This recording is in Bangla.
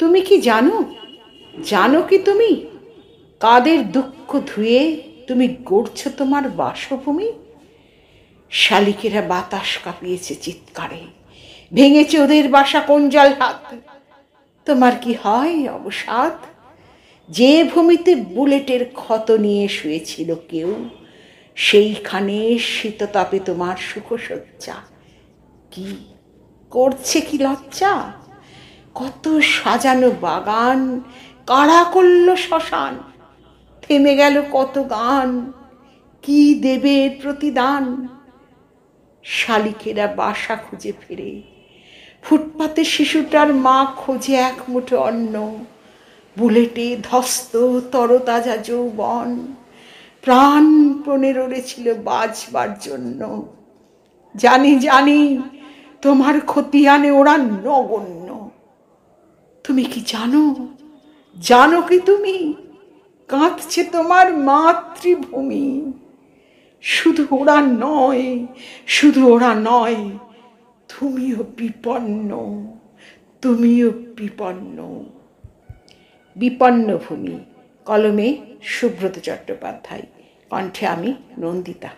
তুমি কি জানো, জানো কি তুমি কাদের দুঃখ ধুয়ে তুমি গড়ছ তোমার বাসভূমি? শালিকেরা বাতাস কাঁপিয়েছে চিৎকারে, ভেঙেছে ওদের বাসা কোঞ্জাল হাত। তোমার কি হয় অবসাদ? যে ভূমিতে বুলেটের ক্ষত নিয়ে শুয়েছিল কেউ, সেইখানে শীততাপে তোমার সুখসজ্জা। কি করছে কি লজ্জা? কত সাজানো বাগান কারা করল শ্মশান। থেমে গেল কত গান, কি দেবে প্রতিদান? শালিকেরা বাসা খুঁজে ফেরে, ফুটপাতে শিশুটার মা খোঁজে এক মুঠো অন্ন। বুলেটে ধস্ত তরতাজা যৌবন, প্রাণপণে লড়েছিল বাঁচবার জন্য। জানি জানি তোমার খতিয়ানে ওরা নগণ্য। তুমি কি জানো, জানো কি তুমি কাঁদছে তোমার মাতৃভূমি? শুধু ওরা নয়, শুধু ওরা নয়, তুমিও বিপন্ন, তুমিও বিপন্ন। বিপন্ন ভূমি, কলমে সুব্রত চট্টোপাধ্যায়, কণ্ঠে আমি নন্দিতা।